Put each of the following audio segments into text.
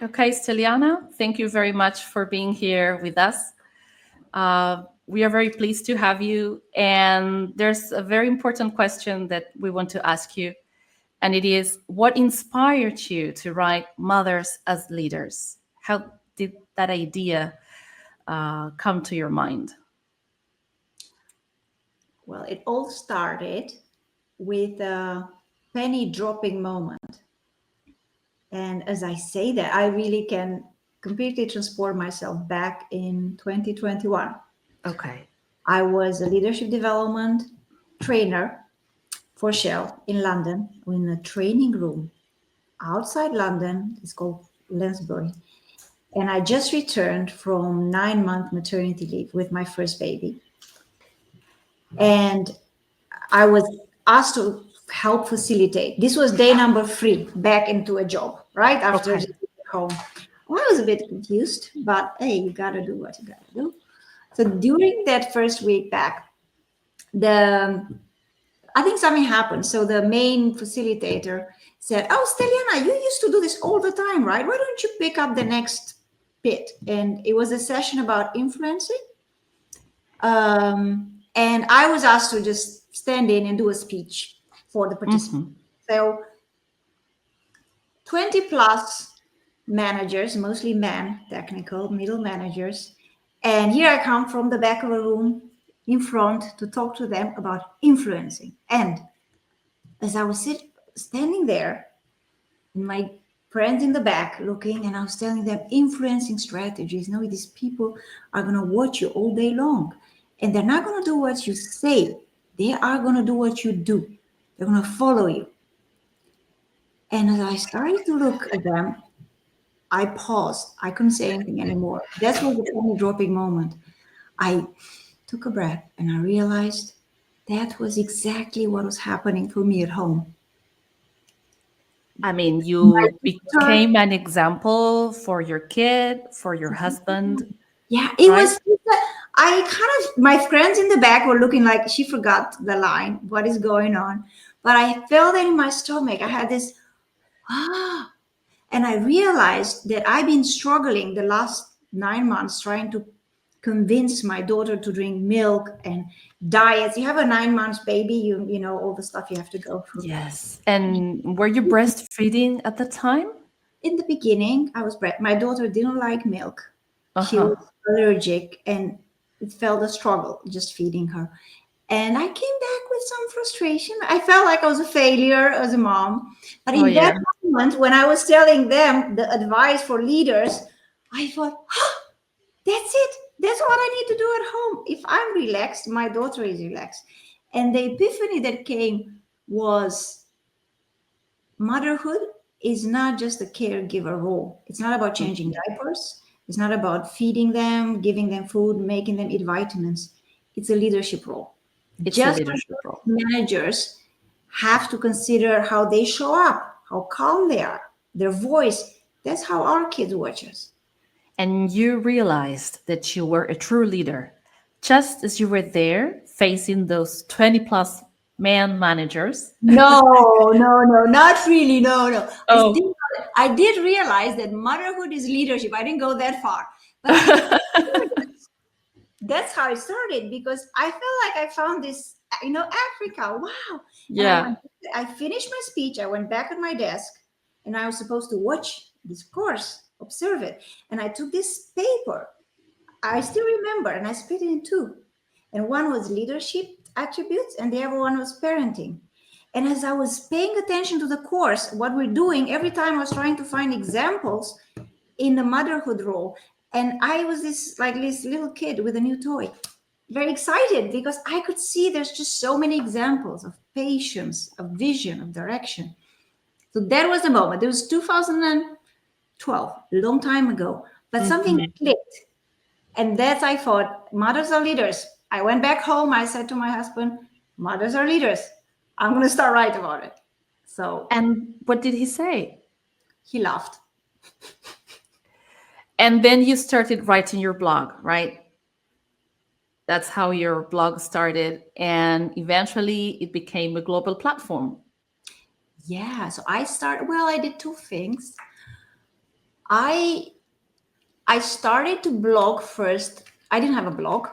Okay, Steliana, thank you very much for being here with us. We are very pleased to have you. And there's a very important question that we want to ask you. And it is, what inspired you to write Mothers as Leaders? How did that idea come to your mind? Well, it all started with a penny dropping moment. And as I say that, I really can completely transport myself back in 2021. Okay. I was a leadership development trainer for Shell in London, in a training room outside London. It's called Lansbury. And I just returned from 9-month maternity leave with my first baby. And I was asked to help facilitate. This was day number 3, back into a job, right? After Okay. just home. Well, I was a bit confused, but hey, you gotta do what you gotta do. So during that first week back, the I think something happened. So the main facilitator said, "Oh, Steliana, you used to do this all the time, right? Why don't you pick up the next bit?" And it was a session about influencing. And I was asked to just stand in and do a speech for the participants. Hmm. So 20 plus managers, mostly men, technical, middle managers. And here I come from the back of a room in front to talk to them about influencing. And as I was standing there, and my friends in the back looking, and I was telling them influencing strategies. No, these people are going to watch you all day long, and they're not going to do what you say. They are going to do what you do. They're going to follow you. And as I started to look at them, I paused. I couldn't say anything anymore. That was the penny dropping moment. I took a breath and I realized that was exactly what was happening for me at home. I mean, My you daughter, became an example for your kid, for your husband, yeah, it right? was. I kind of, my friends in the back were looking like she forgot the line. What is going on? But I felt it in my stomach. I had this, ah, and I realized that I've been struggling the last 9 months trying to convince my daughter to drink milk and diets. You have a 9 months baby, you know all the stuff you have to go through. Yes. And were you breastfeeding at the time? In the beginning, I was my daughter didn't like milk. She Uh-huh. was allergic, and it felt a struggle just feeding her. And I came back with some frustration. I felt like I was a failure as a mom. But Oh, in that yeah. moment, when I was telling them the advice for leaders, I thought, that's it. That's what I need to do at home. If I'm relaxed, my daughter is relaxed. And the epiphany that came was motherhood is not just a caregiver role. It's not about changing Mhm. diapers. It's not about feeding them, giving them food, making them eat vitamins. It's a leadership role. It's a Just leadership like role. managers have to consider how they show up, how calm they are, their voice. That's how our kids watch us. And you realized that you were a true leader, just as you were there facing those 20 plus man managers. No, no, no, not really. No, no. Oh. I did realize that motherhood is leadership. I didn't go that far, but I that's how it started because I felt like I found this, Africa. Wow. And Yeah. I finished my speech. I went back at my desk and I was supposed to watch this course, observe it. And I took this paper. I still remember, and I split it in two. And one was leadership attributes, and the other one was parenting. And as I was paying attention to the course, what we're doing, every time I was trying to find examples in the motherhood role. And I was this little kid with a new toy, very excited because I could see there's just so many examples of patience, of vision, of direction. So that was the moment. It was 2012, a long time ago, but something Mhm. clicked. And that's I thought, mothers are leaders. I went back home. I said to my husband, mothers are leaders. I'm going to start writing about it. So And what did he say? he laughed. And then you started writing your blog, right? That's how your blog started. And eventually it became a global platform. Yeah. So I started, well, I did two things. I started to blog first. I didn't have a blog.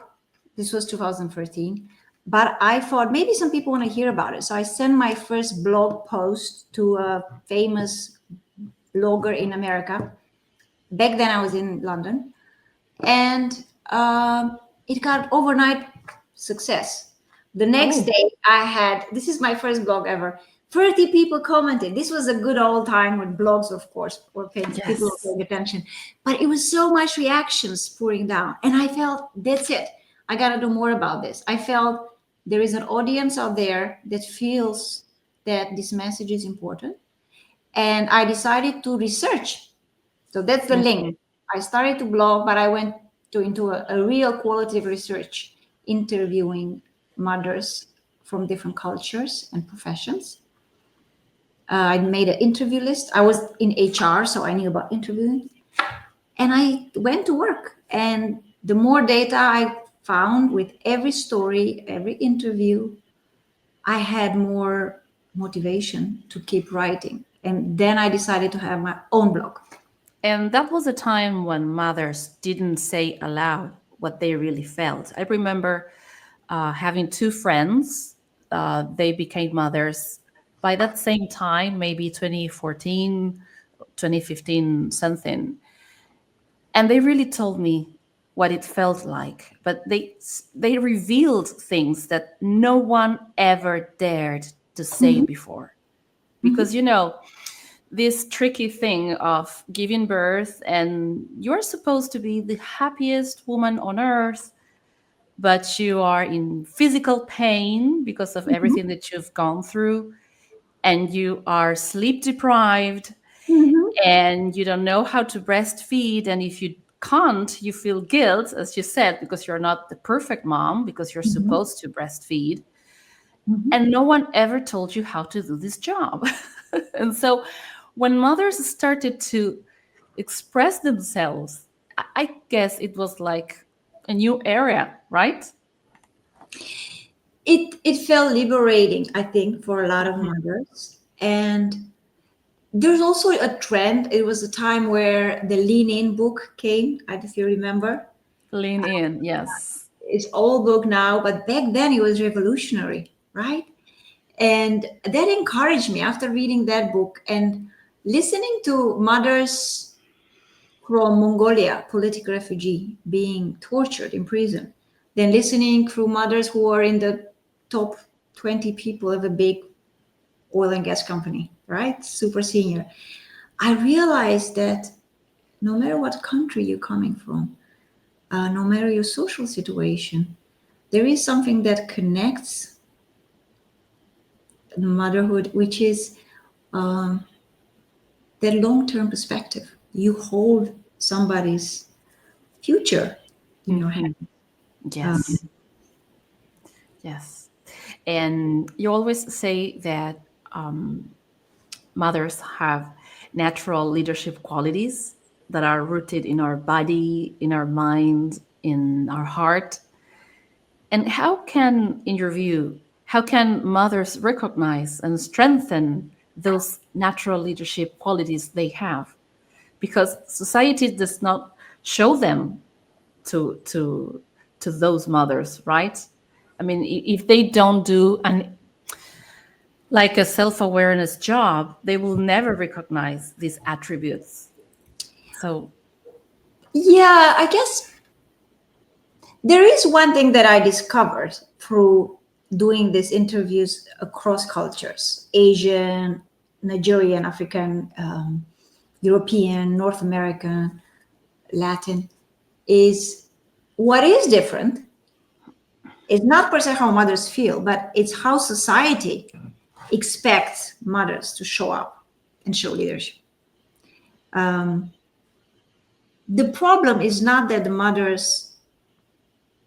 This was 2013. But I thought maybe some people want to hear about it. So I sent my first blog post to a famous blogger in America. Back then I was in London. And it got overnight success. The next day I had, this is my first blog ever, 30 people commented. This was a good old time with blogs, of course, or people were paying attention. But it was so much reactions pouring down. And I felt, that's it. I got to do more about this. I felt there is an audience out there that feels that this message is important. And I decided to research. So that's the link. I started to blog, but I went into a real qualitative research, interviewing mothers from different cultures and professions. I made an interview list. I was in HR, so I knew about interviewing. And I went to work. And the more data I found with every story, every interview, I had more motivation to keep writing. And then I decided to have my own blog. And that was a time when mothers didn't say aloud what they really felt. I remember having two friends. They became mothers by that same time, maybe 2014, 2015, something. And they really told me what it felt like. But they revealed things that no one ever dared to say before. Because, this tricky thing of giving birth, and you're supposed to be the happiest woman on earth, but you are in physical pain because of everything that you've gone through, and you are sleep deprived, and you don't know how to breastfeed, and if you can't, you feel guilt, as you said, because you're not the perfect mom, because you're supposed to breastfeed, and no one ever told you how to do this job. And so when mothers started to express themselves, I guess it was like a new era, right? It felt liberating, I think, for a lot of mothers. And there's also a trend. It was a time where the Lean In book came, if you remember. Lean in, yes. It's old book now, but back then it was revolutionary, right? And that encouraged me after reading that book and listening to mothers from Mongolia, political refugee, being tortured in prison, then listening through mothers who are in the top 20 people of a big oil and gas company, right? Super senior. I realized that no matter what country you're coming from, no matter your social situation, there is something that connects motherhood, which is that long-term perspective. You hold somebody's future in your hand. Yes. Yes. And you always say that mothers have natural leadership qualities that are rooted in our body, in our mind, in our heart. And how can, in your view, how can mothers recognize and strengthen those natural leadership qualities they have? Because society does not show them to those mothers, right? I mean, if they don't do like a self-awareness job, they will never recognize these attributes. So Yeah, I guess there is one thing that I discovered through doing these interviews across cultures: Asian, Nigerian, African, European, North American, Latin, is what is different is not per se how mothers feel, but it's how society expects mothers to show up and show leadership. The problem is not that the mothers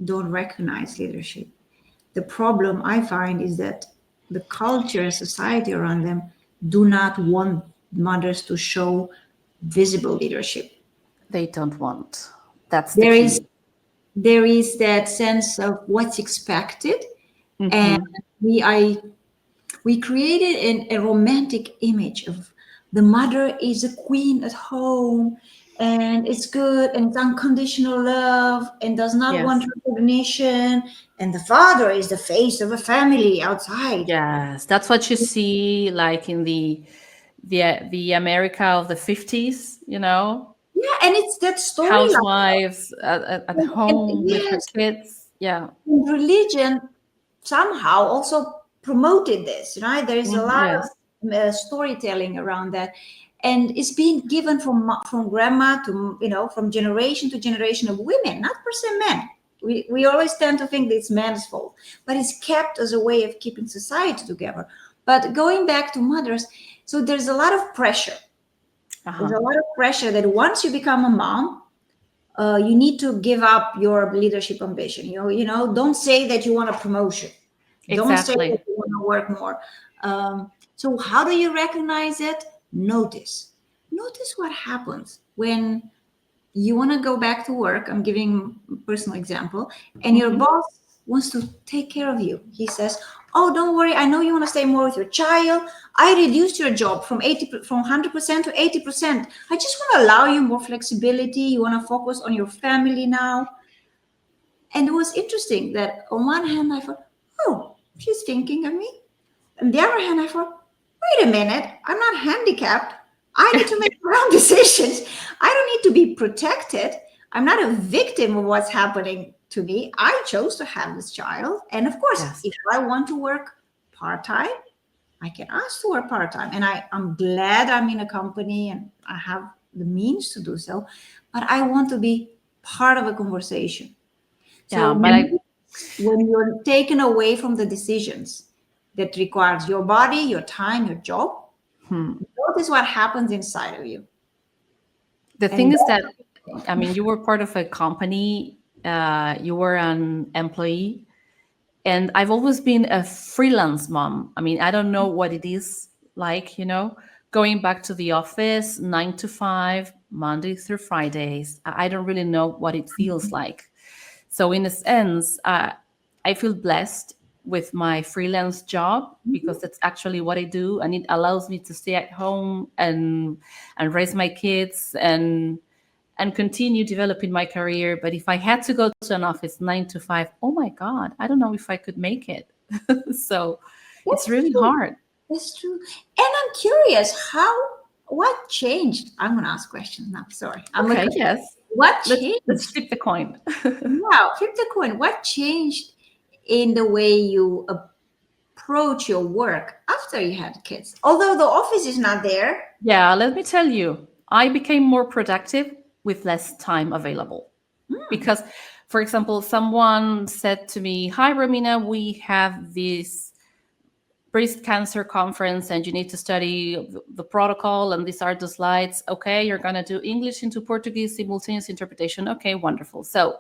don't recognize leadership. The problem I find is that the culture and society around them do not want mothers to show visible leadership. they don't want. That's the key. There is that sense of what's expected, and we created a romantic image of the mother is a queen at home, and it's good, and it's unconditional love, and does not want Yes. recognition, and the father is the face of a family outside. Yes, that's what you see like in the America of the 50s, Yeah, and it's that storyline. housewives at And home with her yes, kids. Yeah. and religion somehow also promoted this, right? There is a lot Yes. of storytelling around that, and it's being given from grandma to, from generation to generation of women, not per se men. We always tend to think that it's men's fault, but it's kept as a way of keeping society together. But going back to mothers, so there's a lot of pressure. There's Uh-huh. a lot of pressure that once you become a mom, you need to give up your leadership ambition. Don't say that you want a promotion. Don't say that Exactly. you want to work more. So how do you recognize it? Notice. Notice what happens when you want to go back to work. I'm giving a personal example, and your Hmm. boss wants to take care of you. He says, "Oh, don't worry. I know you want to stay more with your child. I reduced your job from 100% to 80%. I just want to allow you more flexibility. You want to focus on your family now." And it was interesting that on one hand I thought, "Oh, she's thinking of me." On the other hand, I thought, wait a minute, I'm not handicapped. I need to make my own decisions. I don't need to be protected. I'm not a victim of what's happening to me. I chose to have this child. And of course, Yes. if I want to work part time, I can ask to work part time. And I'm glad I'm in a company and I have the means to do so. But I want to be part of a conversation. So Yeah, but I when you're taken away from the decisions that requires your body, your time, your job, hmm. notice what happens inside of you. The thing And is that, I mean, you were part of a company, you were an employee, and I've always been a freelance mom. I mean, I don't know what it is like, going back to the office 9 to 5, Monday through Fridays. I don't really know what it feels like. So, in a sense, I feel blessed with my freelance job because that's actually what I do, and it allows me to stay at home and raise my kids and continue developing my career. But if I had to go to an office 9 to 5, oh my God, I don't know if I could make it. So it's that's really true. hard. That's true. And I'm curious, what changed? I'm going to ask questions now. Sorry. Okay, yes. What Let's changed? flip the coin. Wow, flip the coin. What changed in the way you approach your work after you had kids? Although the office is not there. Yeah, let me tell you, I became more productive with less time available. Hmm. Because, for example, someone said to me, "Hi, Romina, we have this breast cancer conference and you need to study the protocol, and these are the slides. Okay, you're going to do English into Portuguese simultaneous interpretation. Okay, wonderful." So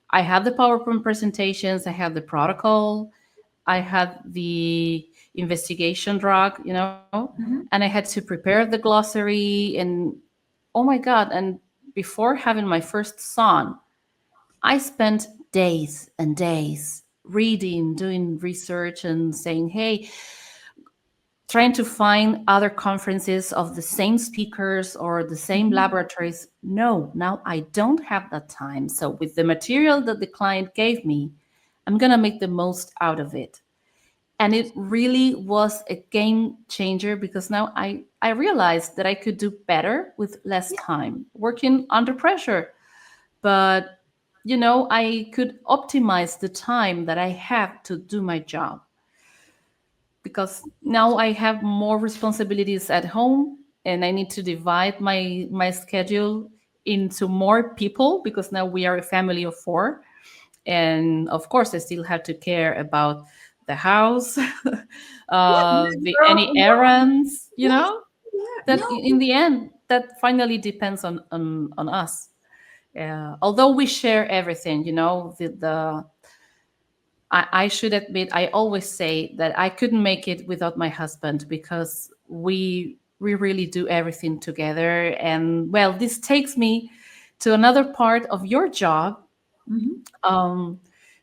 I had the PowerPoint presentations, I had the protocol, I had the investigation drug, and I had to prepare the glossary. And oh my God, and before having my first son, I spent days and days reading, doing research, and saying, hey, trying to find other conferences of the same speakers or the same laboratories. No, now I don't have that time. So, with the material that the client gave me, I'm going to make the most out of it. And it really was a game changer because now I realized that I could do better with less time working under pressure. But, I could optimize the time that I have to do my job because now I have more responsibilities at home and I need to divide my schedule into more people because now we are a family of 4. And of course, I still have to care about the house, Yeah, any errands, yes, yeah, that no, in the end, that finally depends on us. Although we share everything, I should admit, I always say that I couldn't make it without my husband because we really do everything together. And well, this takes me to another part of your job, mhm. um,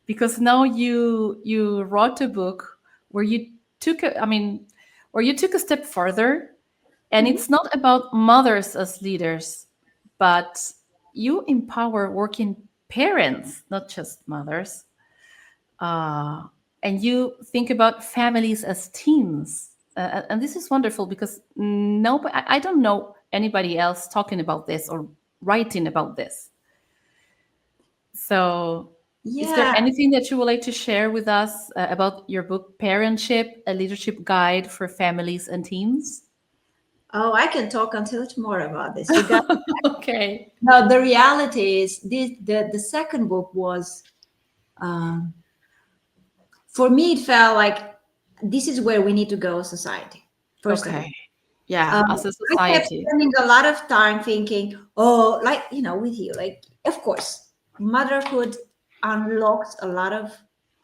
because now you wrote a book where you took a, I mean, where you took a step further And it's not about mothers as leaders, but you empower working parents, not just mothers. And you think about families as teams. And this is wonderful because I don't know anybody else talking about this or writing about this. So, is there Yeah. anything that you would like to share with us about your book, Parentship, a leadership guide for families and teams? Oh, I can talk until tomorrow about this. You got Okay. no. The reality is, the second book was, um, for me, it felt like this is where we need to go as society. First of all, Okay. Yeah, as a I kept society. spending a lot of time thinking, oh, like, with you, like, of course, motherhood unlocks a lot of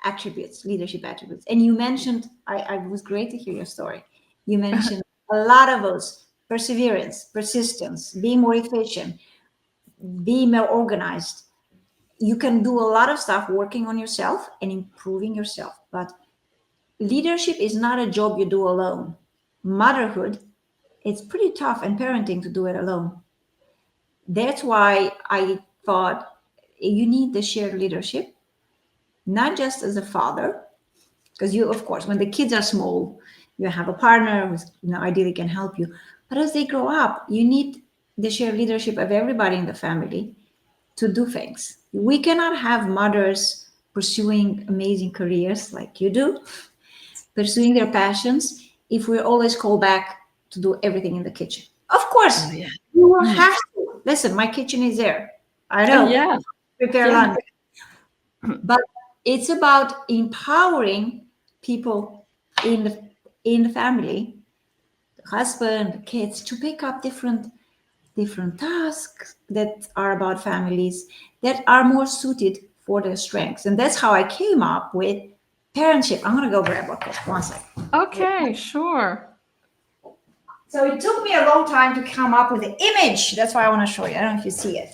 attributes, leadership attributes. And you mentioned, I was great to hear your story. You mentioned a lot of those: perseverance, persistence, being more efficient, being more organized. You can do a lot of stuff working on yourself and improving yourself. But leadership is not a job you do alone. Motherhood, it's pretty tough, and parenting, to do it alone. That's why I thought you need the shared leadership, not just as a father, because you, of course, when the kids are small, you have a partner who's, ideally can help you. But as they grow up, you need the shared leadership of everybody in the family to do things. We cannot have mothers pursuing amazing careers like you do, pursuing their passions, if we're always called back to do everything in the kitchen. Of course, Oh, yeah. you will have to. Listen, my kitchen is there. I know. Yeah. Prepare Yeah. lunch. But it's about empowering people in the family, the husband, the kids, to pick up different tasks that are about families that are more suited for their strengths. And that's how I came up with Parentship. I'm gonna go grab a cup. One second. Okay, sure. So it took me a long time to come up with the image. That's why I want to show you. I don't know if you see it.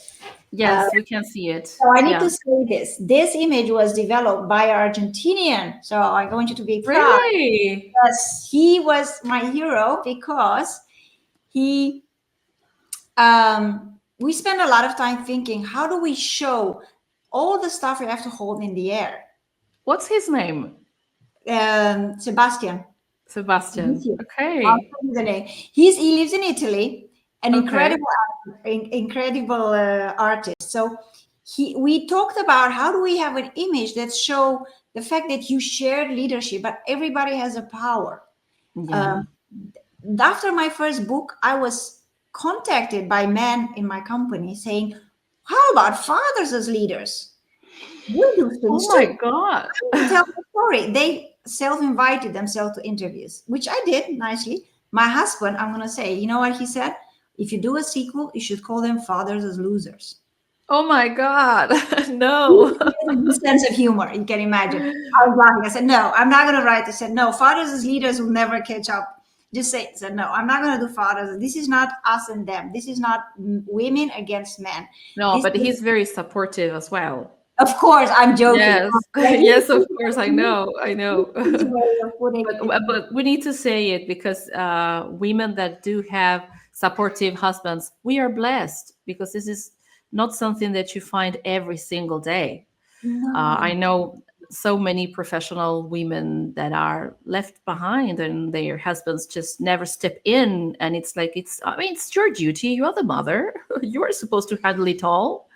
Yes, we can see it. So I need Yeah. to say this. This image was developed by an Argentinian. So I want you to be proud. Really? Yes, he was my hero because he we spend a lot of time thinking, how do we show all the stuff we have to hold in the air? What's his name? Sebastian. Sebastian. I'll Okay. tell you the name. He lives in Italy, an Okay. incredible artist. So we talked about how do we have an image that show the fact that you shared leadership, but everybody has a power. Yeah. After my first book, I was contacted by men in my company saying, "How about fathers as leaders? We do Oh things my too. God. Tell the story." They self-invited themselves to interviews, which I did nicely. My husband, I'm gonna say, you know what he said? If you do a sequel, you should call them Fathers as Losers. Oh my God. He No. has a good sense of humor, you can imagine. I was laughing. I said, no, I'm not gonna write. I said, no, fathers as leaders will never catch up. Just say, I said, no, I'm not gonna do fathers. This is not us and them. This is not women against men. No, This but is, he's very supportive as well. of course, I'm joking. Yes. Like, Yes, of course. I know. I know. his way of putting it. But we need to say it because women that do have supportive husbands, we are blessed because this is not something that you find every single day. No. I know so many professional women that are left behind and their husbands just never step in. And it's like, I mean, it's your duty. You're the mother. You're supposed to handle it all.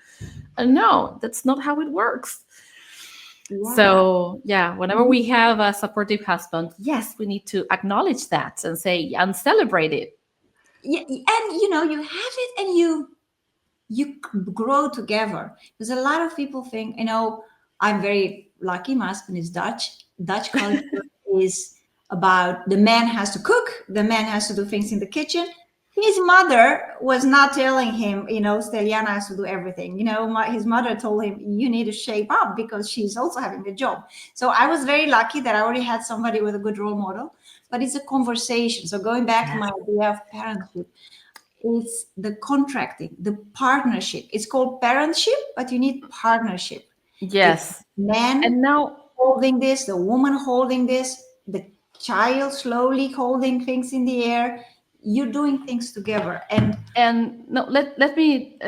And no, that's not how it works. Yeah. So, yeah, whenever we have a supportive husband, yes, we need to acknowledge that and say and celebrate it. Yeah, and you have it, and you grow together, because a lot of people think, I'm very lucky, my husband is Dutch culture is about the man has to cook, the man has to do things in the kitchen. His mother was not telling him, Steliana has to do everything. His mother told him, you need to shape up because she's also having a job. So I was very lucky that I already had somebody with a good role model, but it's a conversation. So going back to my idea of parenthood, it's the contracting, the partnership. It's called parentship, but you need partnership. It's Yes. man And now, holding this, the woman holding this, the child slowly holding things in the air. you're doing things together. And no, let me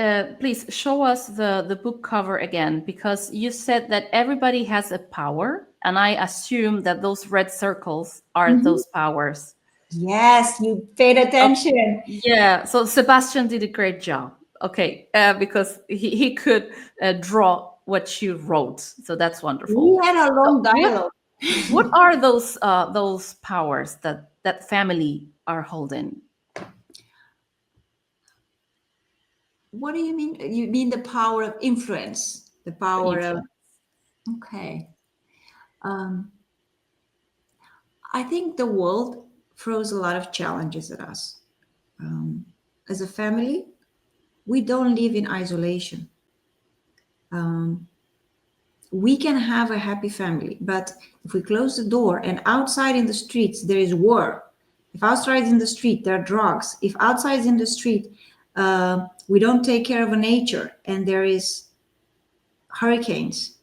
please show us the book cover again, because you said that everybody has a power, and I assume that those red circles are Mhm. those powers. Yes, you paid attention. Yeah, so Sebastian did a great job. Okay, because he could draw what you wrote, so that's wonderful. We had a So long dialogue. what are those powers that family are holding? What do you mean? You mean the power of influence, the power of, Influence. okay. Um, I think the world throws a lot of challenges at us. As a family, we don't live in isolation. Um, we can have a happy family, but if we close the door and outside in the streets there is war, if outside in the street there are drugs, if outside in the street we don't take care of the nature and there is hurricanes,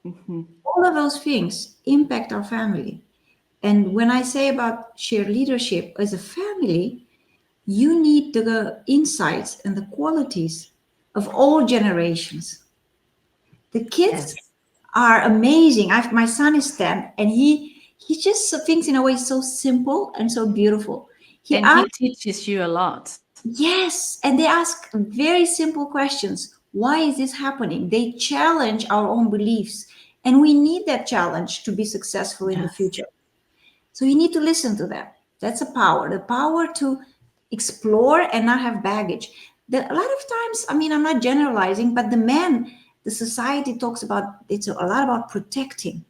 Mhm. all of those things impact our family. And when I say about shared leadership as a family, you need the insights and the qualities of all generations. The kids Yes. are amazing. My son is 10 and he just thinks in a way so simple and so beautiful. He And he asks, teaches you a lot. yes, and they ask very simple questions. Why is this happening? They challenge our own beliefs, and we need that challenge to be successful in the Yes. future. So you need to listen to them. That's a power, the power to explore and not have baggage. A lot of times, I mean, I'm not generalizing, but the society talks about, it's a lot about protecting.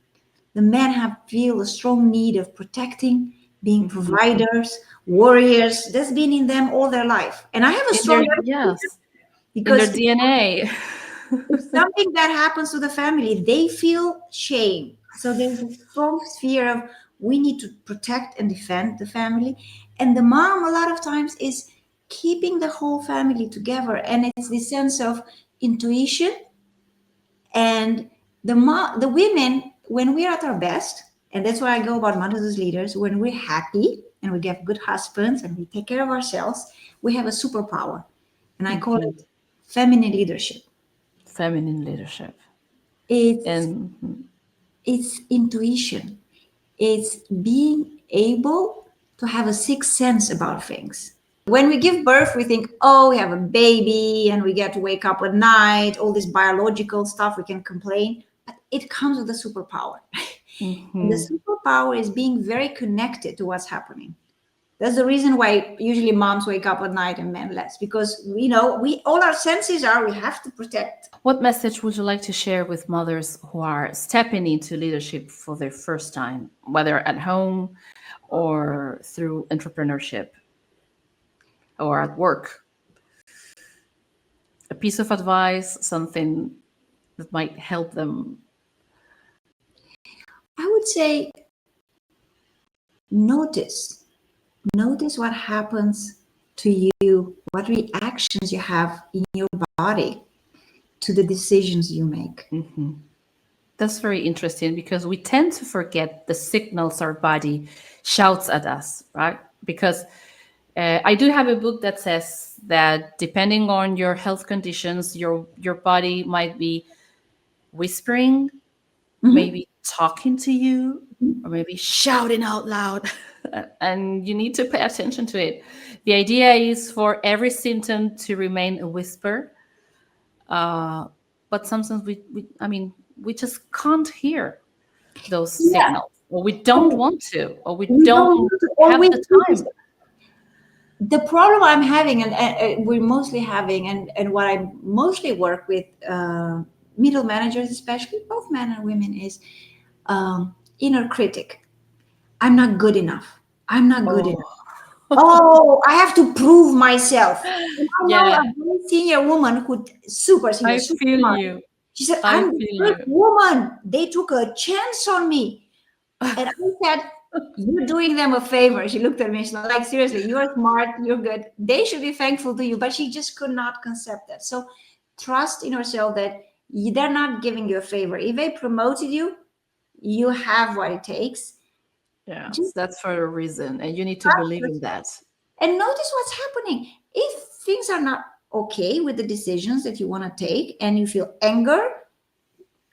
The men feel a strong need of protecting, being Mhm. providers, warriors. That's been in them all their life. And I have a In their strong yes, in their because DNA. if something that happens to the family, they feel shame. So there's a strong fear of we need to protect and defend the family. And the mom, a lot of times, is keeping the whole family together. And it's this sense of intuition. And the women, when we're at our best, and that's why I go about mothers as leaders, when we're happy and we get good husbands and we take care of ourselves, we have a superpower. And I call Mhm. it feminine leadership. Feminine leadership. It's And it's intuition. It's being able to have a sixth sense about things. When we give birth, we think, oh, we have a baby and we get to wake up at night, all this biological stuff, we can complain. But it comes with a superpower. And the mhm. superpower is being very connected to what's happening. That's the reason why usually moms wake up at night and men less, because we all our senses are we have to protect. What message would you like to share with mothers who are stepping into leadership for their first time, whether at home or through entrepreneurship or at work? A piece of advice, something that might help them. I would say notice. Notice what happens to you, what reactions you have in your body to the decisions you make. Mhm. That's very interesting because we tend to forget the signals our body shouts at us, right? Because I do have a book that says that depending on your health conditions, your body might be whispering, Mhm. maybe talking to you, or maybe shouting out loud. And you need to pay attention to it. The idea is for every symptom to remain a whisper, but sometimes I mean, we just can't hear those Yeah. signals, or we don't Oh, want to, or we we don't don't want to have always the do this. time. The problem I'm having, and we're mostly having, and what I mostly work with middle managers, especially both men and women, is inner critic. I'm not good enough. I'm not good enough. Oh, Oh, I have to prove myself. And I know yeah, a very senior woman who super senior, I super feel smart. you. She said, I I'm the feel first you. woman. They took a chance on me. And I said, you're doing them a favor. She looked at me. She's like, seriously, you're smart. You're good. They should be thankful to you. But she just could not concept that. So trust in yourself that they're not giving you a favor. If they promoted you, you have what it takes. Yes, Just that's for a reason, and you need to trust believe in yourself. that. and notice what's happening. If things are not okay with the decisions that you want to take and you feel anger,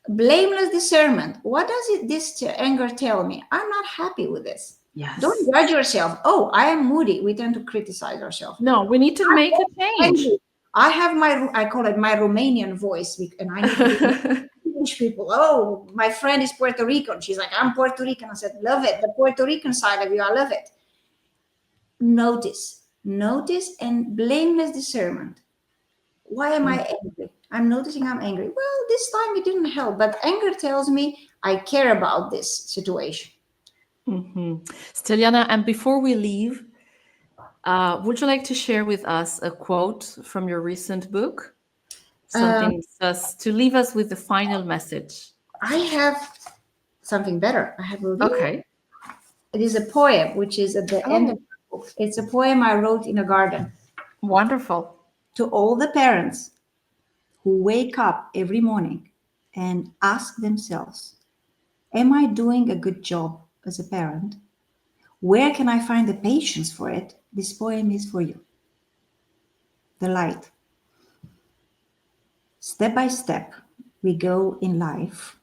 blameless discernment. What does this anger tell me? I'm not happy with this. Yes. Don't judge yourself. Oh, I am moody. We tend to criticize ourselves. No, we need to make a change. Angry. I call it my Romanian voice, and I need to be English people. Oh, my friend is Puerto Rican. She's like, I'm Puerto Rican. I said, love it. The Puerto Rican side of you, I love it. Notice, and blameless discernment. Why am I angry? I'm noticing I'm angry. Well, this time it didn't help, but anger tells me I care about this situation. Steliana, and before we leave, would you like to share with us a quote from your recent book? Something just to leave us with the final message. I have something better. I have a Okay. It is a poem, which is at the end of the book. It's a poem I wrote in a garden. Wonderful. To all the parents who wake up every morning and ask themselves, am I doing a good job as a parent? Where can I find the patience for it? This poem is for you. The light. Step by step, we go in life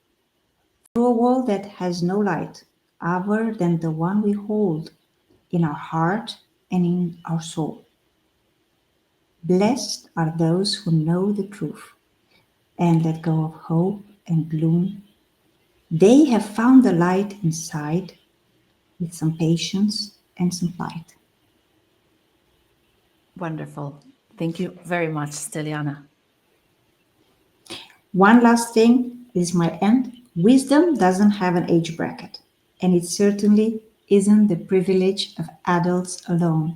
through a world that has no light other than the one we hold in our heart and in our soul. Blessed are those who know the truth and let go of hope and gloom. They have found the light inside with some patience and some light. Wonderful. Thank you very much, Steliana. One last thing is my end. Wisdom doesn't have an age bracket, and it certainly isn't the privilege of adults alone.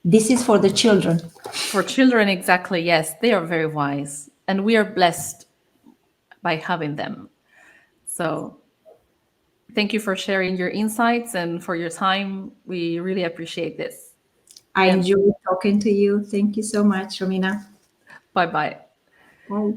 This is for the children. For children, exactly, yes. They are very wise, and we are blessed by having them. So thank you for sharing your insights and for your time. We really appreciate this. I enjoyed talking to you. Thank you so much, Romina. Bye-bye. Bye.